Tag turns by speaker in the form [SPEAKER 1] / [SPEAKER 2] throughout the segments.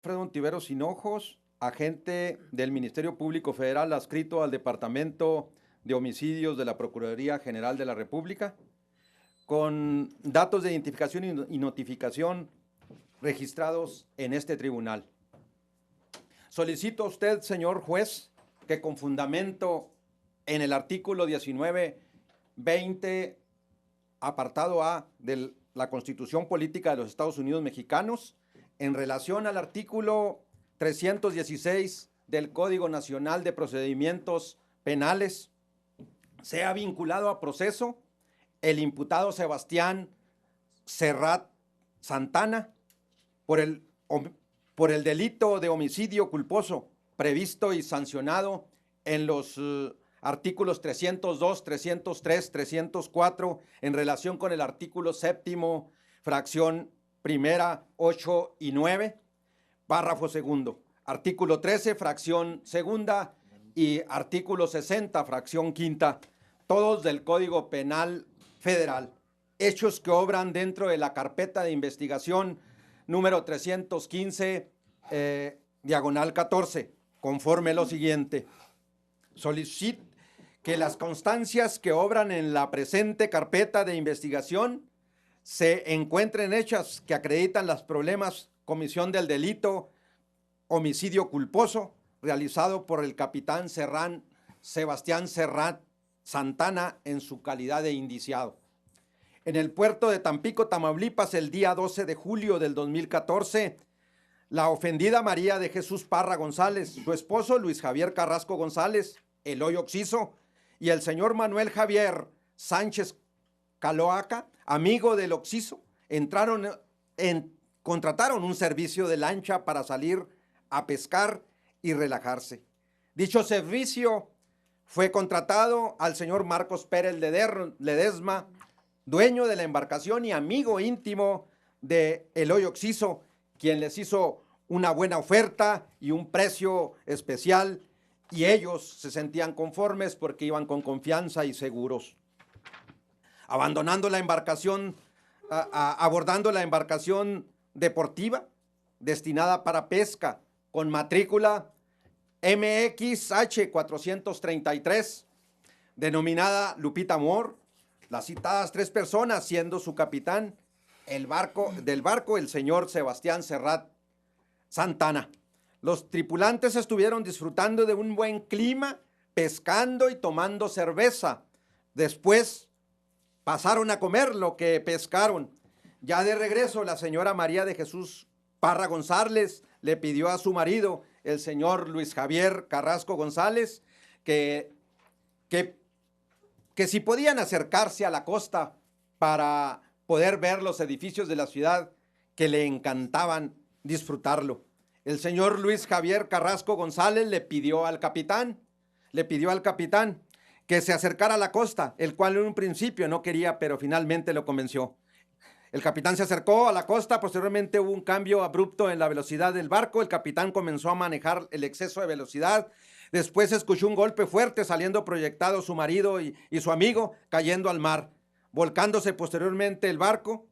[SPEAKER 1] Alfredo Ontiveros Hinojos, agente del Ministerio Público Federal adscrito al Departamento de Homicidios de la Procuraduría General de la República, con datos de identificación y notificación registrados en este tribunal. Solicito a usted, señor juez, que con fundamento en el artículo 19-20, apartado A de la Constitución Política de los Estados Unidos Mexicanos, en relación al artículo 316 del Código Nacional de Procedimientos Penales, sea vinculado a proceso el imputado Sebastián Serrat Santana por el delito de homicidio culposo previsto y sancionado en los artículos 302, 303, 304 en relación con el artículo séptimo, fracción primera, 8 y 9, párrafo segundo, artículo 13, fracción segunda y artículo 60, fracción quinta, todos del Código Penal Federal, hechos que obran dentro de la carpeta de investigación número 315, diagonal 14, conforme lo siguiente. Solicito que las constancias que obran en la presente carpeta de investigación se encuentren hechas que acreditan los problemas comisión del delito homicidio culposo realizado por el capitán Sebastián Serrat Santana en su calidad de indiciado. En el puerto de Tampico, Tamaulipas, el día 12 de julio del 2014, la ofendida María de Jesús Parra González, su esposo Luis Javier Carrasco González, Eloy Oxiso, y el señor Manuel Javier Sánchez Caloaca, amigo del Oxiso, contrataron un servicio de lancha para salir a pescar y relajarse. Dicho servicio fue contratado al señor Marcos Pérez Ledesma, dueño de la embarcación y amigo íntimo de Eloy Oxiso, quien les hizo una buena oferta y un precio especial, y ellos se sentían conformes porque iban con confianza y seguros. Abandonando la embarcación, abordando la embarcación deportiva destinada para pesca con matrícula MXH 433, denominada Lupita Moore, las citadas 3 personas, siendo su capitán del barco el señor Sebastián Serrat Santana. Los tripulantes estuvieron disfrutando de un buen clima, pescando y tomando cerveza. Después pasaron a comer lo que pescaron. Ya de regreso, la señora María de Jesús Parra González le pidió a su marido, el señor Luis Javier Carrasco González, que si podían acercarse a la costa para poder ver los edificios de la ciudad, que le encantaban disfrutarlo. El señor Luis Javier Carrasco González le pidió al capitán que se acercara a la costa, el cual en un principio no quería, pero finalmente lo convenció. El capitán se acercó a la costa, posteriormente hubo un cambio abrupto en la velocidad del barco, el capitán comenzó a manejar el exceso de velocidad, después escuchó un golpe fuerte saliendo proyectado su marido y su amigo cayendo al mar, volcándose posteriormente el barco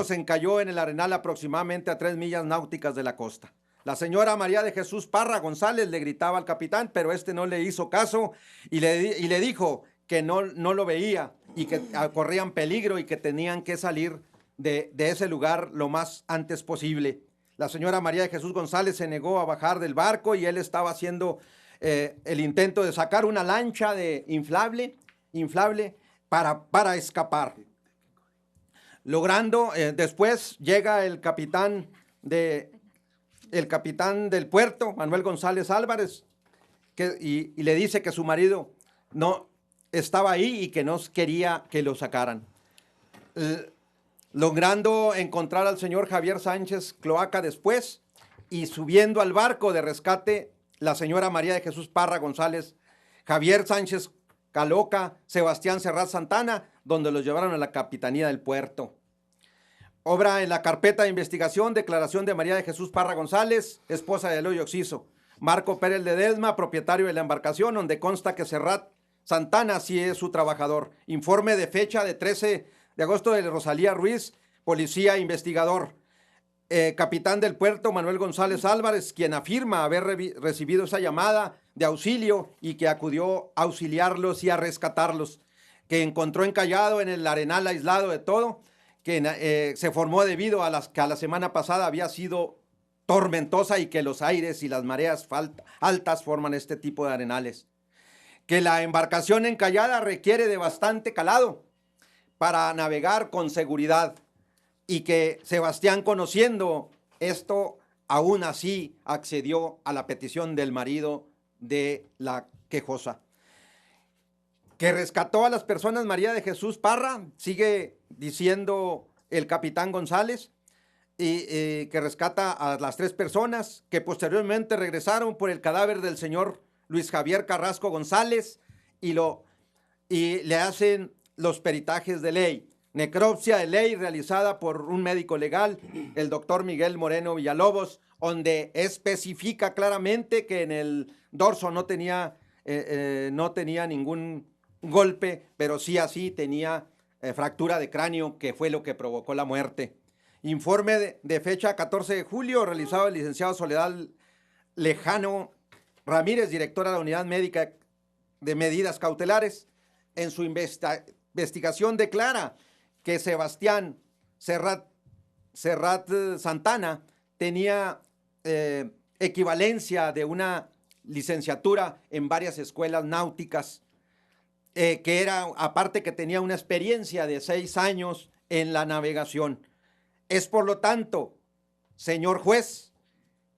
[SPEAKER 1] se encalló en el arenal aproximadamente a 3 millas náuticas de la costa. La señora María de Jesús Parra González le gritaba al capitán, pero este no le hizo caso y le dijo que no lo veía y que corrían peligro y que tenían que salir de ese lugar lo más antes posible. La señora María de Jesús González se negó a bajar del barco y él estaba haciendo el intento de sacar una lancha de inflable para escapar. Logrando, después llega el capitán del puerto, Manuel González Álvarez, y le dice que su marido no estaba ahí y que no quería que lo sacaran. Logrando encontrar al señor Javier Sánchez Cloaca después, y subiendo al barco de rescate, la señora María de Jesús Parra González, Javier Sánchez Caloca, Sebastián Serrat Santana, donde los llevaron a la capitanía del puerto. Obra en la carpeta de investigación, declaración de María de Jesús Parra González, esposa de Eloy Oxiso. Marco Pérez Ledesma, propietario de la embarcación, donde consta que Serrat Santana sí es su trabajador. Informe de fecha de 13 de agosto de Rosalía Ruiz, policía investigador. capitán del puerto Manuel González Álvarez, quien afirma haber recibido esa llamada de auxilio y que acudió a auxiliarlos y a rescatarlos, que encontró encallado en el arenal aislado de todo, que se formó debido a que a la semana pasada había sido tormentosa y que los aires y las mareas altas forman este tipo de arenales. Que la embarcación encallada requiere de bastante calado para navegar con seguridad y que Sebastián, conociendo esto, aún así accedió a la petición del marido de la quejosa. Que rescató a las personas María de Jesús Parra, sigue diciendo el capitán González, y que rescata a las 3 personas que posteriormente regresaron por el cadáver del señor Luis Javier Carrasco González y le hacen los peritajes de ley. Necropsia de ley realizada por un médico legal, el doctor Miguel Moreno Villalobos, donde especifica claramente que en el dorso no tenía ningún golpe, pero sí así tenía fractura de cráneo, que fue lo que provocó la muerte. Informe de fecha 14 de julio, realizado el licenciado Soledad Lejano Ramírez, directora de la Unidad Médica de Medidas Cautelares. En su investigación declara que Sebastián Serrat Santana tenía equivalencia de una licenciatura en varias escuelas náuticas, que era, aparte que tenía una experiencia de 6 años en la navegación. Es por lo tanto, señor juez,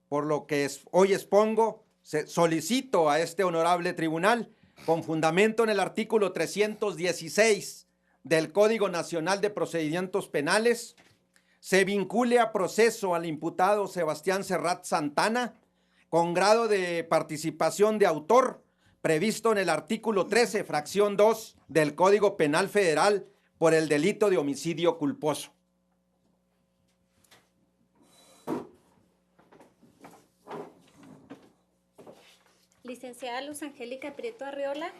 [SPEAKER 1] por lo que hoy expongo, solicito a este honorable tribunal, con fundamento en el artículo 316 del Código Nacional de Procedimientos Penales, se vincule a proceso al imputado Sebastián Serrat Santana con grado de participación de autor previsto en el artículo 13, fracción 2 del Código Penal Federal por el delito de homicidio culposo.
[SPEAKER 2] Licenciada Luz Angélica Prieto Arriola,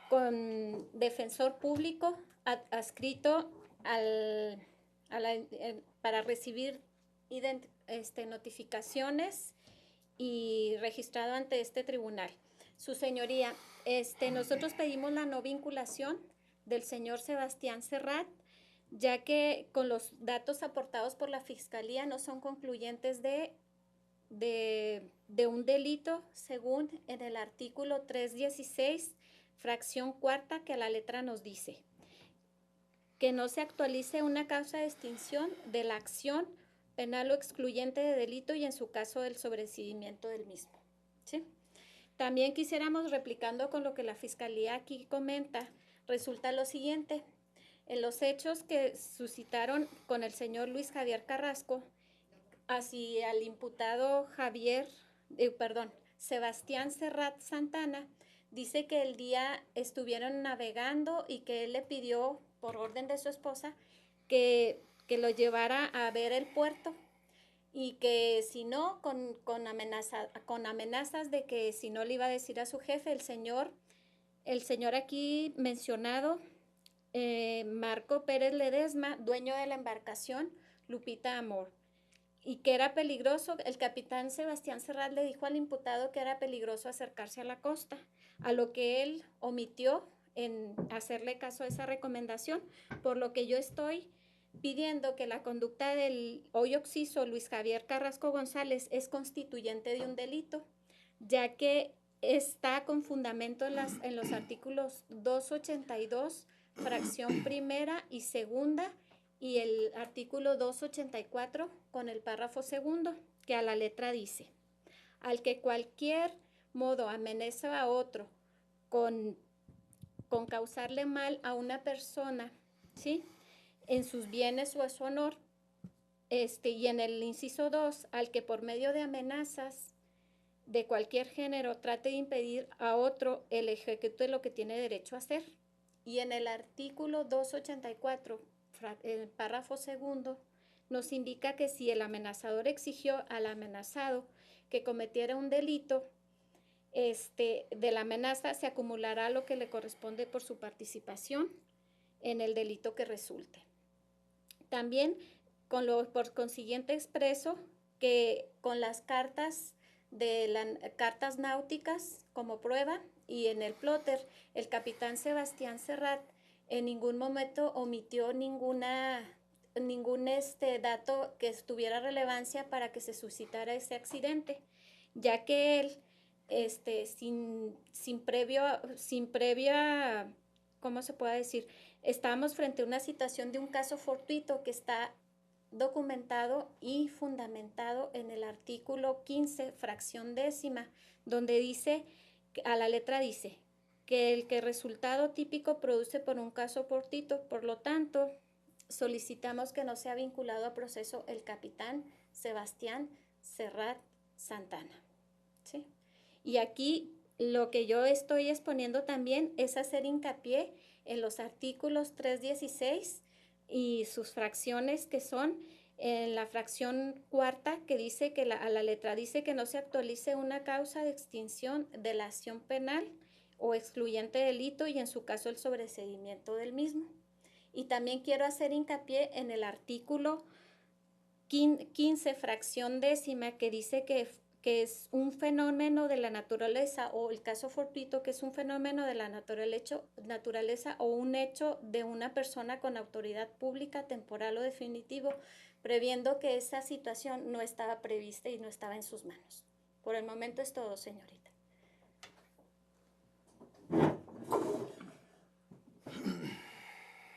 [SPEAKER 2] con defensor público adscrito para recibir notificaciones y registrado ante este tribunal. Su señoría, nosotros pedimos la no vinculación del señor Sebastián Serrat, ya que con los datos aportados por la Fiscalía no son concluyentes de un delito, según en el artículo 316, fracción 4, que a la letra nos dice que no se actualice una causa de extinción de la acción penal o excluyente de delito y en su caso del sobreseimiento del mismo. ¿Sí? También quisiéramos, replicando con lo que la Fiscalía aquí comenta, resulta lo siguiente: en los hechos que suscitaron con el señor Luis Javier Carrasco, así al imputado Sebastián Serrat Santana, dice que el día estuvieron navegando y que él le pidió, por orden de su esposa, que lo llevara a ver el puerto y que si no, con amenazas de que si no le iba a decir a su jefe, el señor aquí mencionado, Marco Pérez Ledesma, dueño de la embarcación Lupita Amor, y que era peligroso. El capitán Sebastián Serrat le dijo al imputado que era peligroso acercarse a la costa, a lo que él omitió en hacerle caso a esa recomendación, por lo que yo estoy pidiendo que la conducta del hoy occiso Luis Javier Carrasco González es constituyente de un delito, ya que está con fundamento en los artículos 282, fracción primera y segunda, y el artículo 284 con el párrafo segundo, que a la letra dice: al que cualquier modo amenaza a otro con causarle mal a una persona, ¿sí?, en sus bienes o a su honor, y en el inciso 2, al que por medio de amenazas de cualquier género trate de impedir a otro el ejecuto de lo que tiene derecho a hacer. Y en el artículo 284, el párrafo segundo, nos indica que si el amenazador exigió al amenazado que cometiera un delito, de la amenaza se acumulará lo que le corresponde por su participación en el delito que resulte. También por consiguiente expreso que con las cartas cartas náuticas como prueba y en el plotter, el capitán Sebastián Serrat en ningún momento omitió ningún dato que tuviera relevancia para que se suscitara ese accidente, ya que él, sin previa, ¿cómo se puede decir? Estábamos frente a una situación de un caso fortuito que está documentado y fundamentado en el artículo 15, fracción décima, donde dice, a la letra dice, que el resultado típico produce por un caso fortuito, por lo tanto, solicitamos que no sea vinculado a proceso el capitán Sebastián Serrat Santana. ¿Sí? Y aquí lo que yo estoy exponiendo también es hacer hincapié en los artículos 316 y sus fracciones que son en la fracción cuarta que dice que a la letra dice que no se actualice una causa de extinción de la acción penal o excluyente delito y en su caso el sobreseimiento del mismo. Y también quiero hacer hincapié en el artículo 15, fracción décima, que dice que es un fenómeno de la naturaleza, o el caso fortuito, que es un fenómeno de la naturaleza o un hecho de una persona con autoridad pública, temporal o definitivo, previendo que esa situación no estaba prevista y no estaba en sus manos. Por el momento es todo, señorita.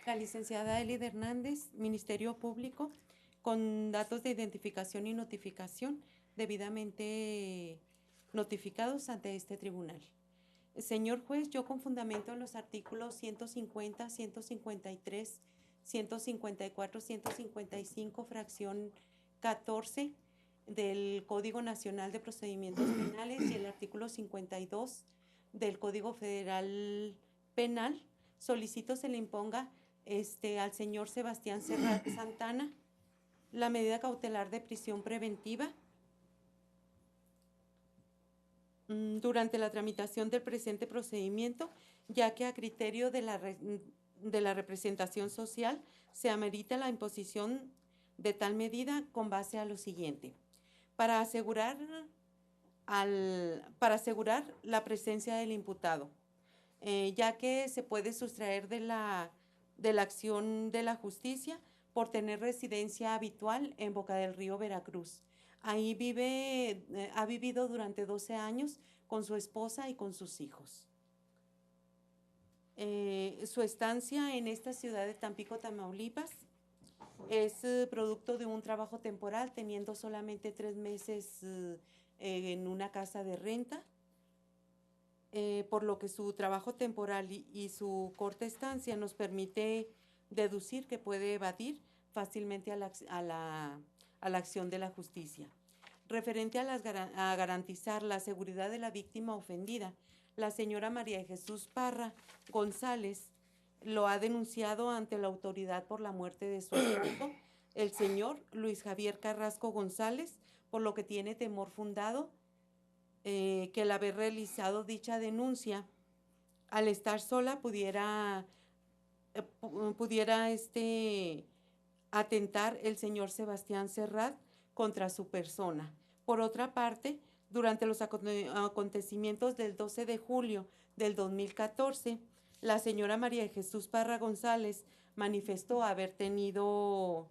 [SPEAKER 3] La licenciada Elida Hernández, Ministerio Público, con datos de identificación y notificación debidamente notificados ante este tribunal. Señor juez, yo con fundamento en los artículos 150, 153, 154, 155, fracción 14 del Código Nacional de Procedimientos Penales y el artículo 52 del Código Federal Penal, solicito se le imponga al señor Sebastián Serrat Santana la medida cautelar de prisión preventiva durante la tramitación del presente procedimiento, ya que a criterio de la representación social se amerita la imposición de tal medida con base a lo siguiente. Para asegurar la presencia del imputado, ya que se puede sustraer de la acción de la justicia por tener residencia habitual en Boca del Río, Veracruz. Ahí ha vivido durante 12 años con su esposa y con sus hijos. Su estancia en esta ciudad de Tampico, Tamaulipas, es producto de un trabajo temporal, teniendo solamente 3 meses en una casa de renta, por lo que su trabajo temporal y su corta estancia nos permite deducir que puede evadir fácilmente a la acción de la justicia. Referente a garantizar la seguridad de la víctima ofendida, la señora María de Jesús Parra González lo ha denunciado ante la autoridad por la muerte de su esposo, el señor Luis Javier Carrasco González, por lo que tiene temor fundado que el haber realizado dicha denuncia al estar sola pudiera atentar el señor Sebastián Serrat contra su persona. Por otra parte, durante los acontecimientos del 12 de julio del 2014, la señora María de Jesús Parra González manifestó haber tenido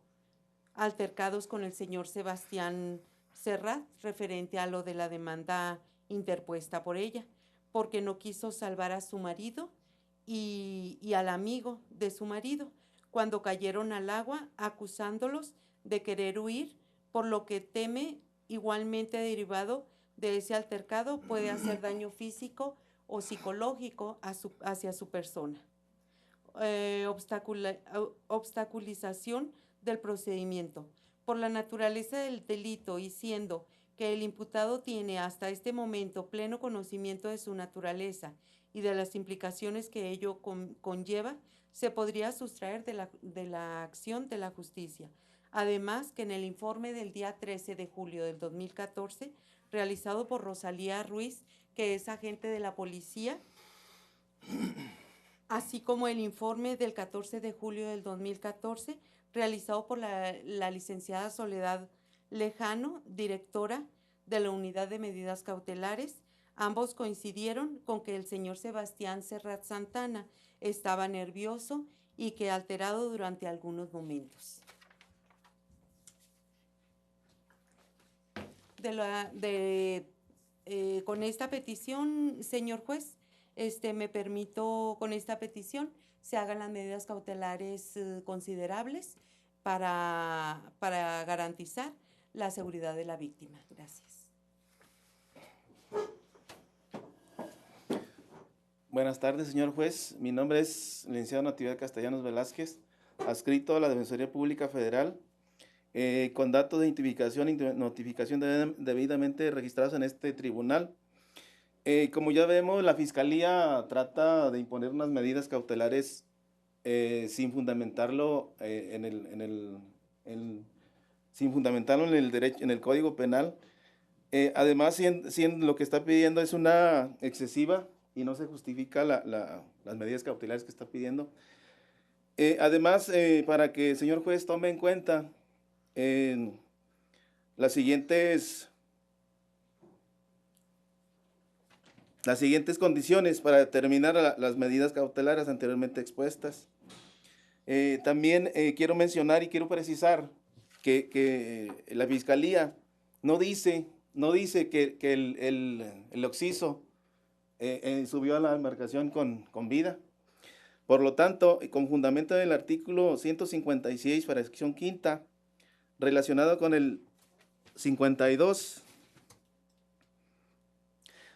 [SPEAKER 3] altercados con el señor Sebastián Serrat referente a lo de la demanda interpuesta por ella, porque no quiso salvar a su marido y al amigo de su marido cuando cayeron al agua, acusándolos de querer huir, por lo que teme igualmente derivado de ese altercado puede hacer daño físico o psicológico hacia su persona. Obstaculización del procedimiento. Por la naturaleza del delito y siendo que el imputado tiene hasta este momento pleno conocimiento de su naturaleza y de las implicaciones que ello conlleva, se podría sustraer de la acción de la justicia. Además, que en el informe del día 13 de julio del 2014, realizado por Rosalía Ruiz, que es agente de la policía, así como el informe del 14 de julio del 2014, realizado por la licenciada Soledad Lejano, directora de la Unidad de Medidas Cautelares. Ambos coincidieron con que el señor Sebastián Serrat Santana estaba nervioso y que alterado durante algunos momentos. Con esta petición, señor juez, me permito, con esta petición, se hagan las medidas cautelares considerables para garantizar la seguridad de la víctima. Gracias.
[SPEAKER 4] Buenas tardes, señor juez. Mi nombre es licenciado Natividad Castellanos Velázquez, adscrito a la Defensoría Pública Federal, con datos de identificación y notificación debidamente registrados en este tribunal. Como ya vemos, la Fiscalía trata de imponer unas medidas cautelares sin fundamentarlo sin fundamentarlo en el derecho, en el Código Penal. Además, siendo lo que está pidiendo es una excesiva y no se justifica las medidas cautelares que está pidiendo. Además, para que el señor juez tome en cuenta las siguientes condiciones para determinar las medidas cautelares anteriormente expuestas. También quiero mencionar y quiero precisar que la Fiscalía no dice que el occiso subió a la embarcación con vida. Por lo tanto, con fundamento del artículo 156, fracción quinta, relacionado con el 52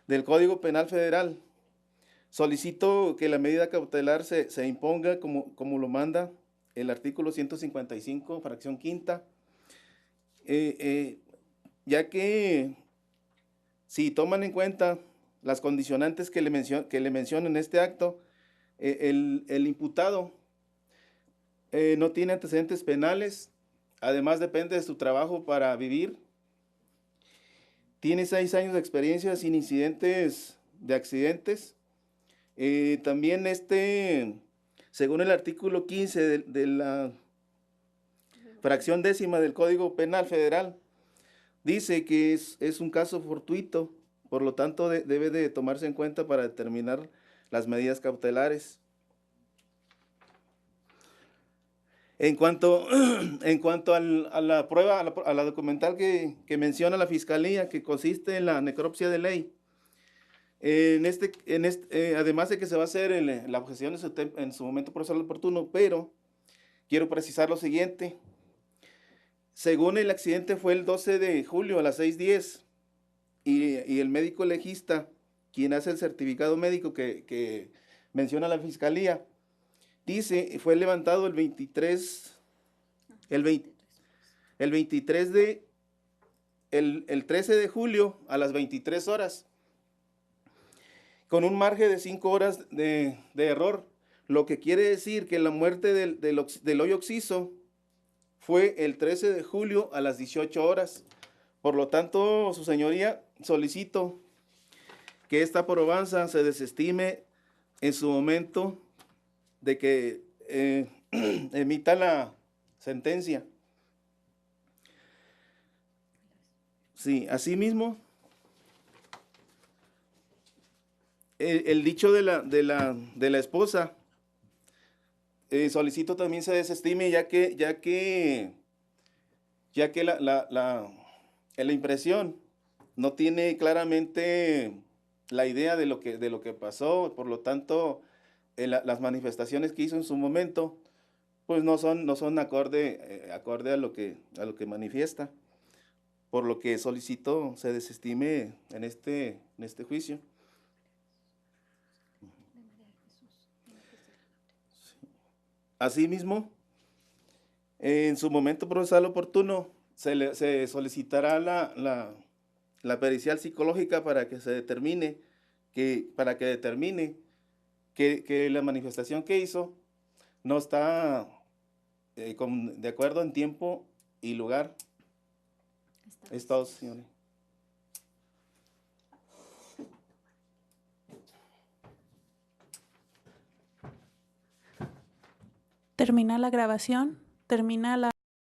[SPEAKER 4] del Código Penal Federal, solicito que la medida cautelar se imponga como lo manda el artículo 155, fracción quinta, ya que si toman en cuenta las condicionantes que le menciono en este acto, el imputado no tiene antecedentes penales, además depende de su trabajo para vivir, tiene 6 años de experiencia sin incidentes de accidentes. También según el artículo 15 de la fracción décima del Código Penal Federal, dice que es un caso fortuito, por lo tanto debe de tomarse en cuenta para determinar las medidas cautelares. En cuanto a la prueba, a la documental que menciona la Fiscalía, que consiste en la necropsia de ley, además de que se va a hacer la objeción en su momento procesal oportuno, pero quiero precisar lo siguiente. Según el accidente fue el 12 de julio a las 6:10 y el médico legista, quien hace el certificado médico que menciona la Fiscalía, dice, fue levantado el 13 de julio a las 23 horas, con un margen de 5 horas de error, lo que quiere decir que la muerte del hoyo occiso fue el 13 de julio a las 18 horas. Por lo tanto, su señoría, solicito que esta probanza se desestime en su momento de que emita la sentencia. Sí, asimismo, el dicho de la esposa, solicito también se desestime, ya que la impresión no tiene claramente la idea de lo que pasó. Por lo tanto, las manifestaciones que hizo en su momento, pues no son acorde a lo que manifiesta, por lo que solicito se desestime en este juicio. Asimismo, en su momento procesal oportuno, se solicitará la pericial psicológica para que determine que la manifestación que hizo no está de acuerdo en tiempo y lugar. Es todo, señores.
[SPEAKER 5] Termina la grabación. termina la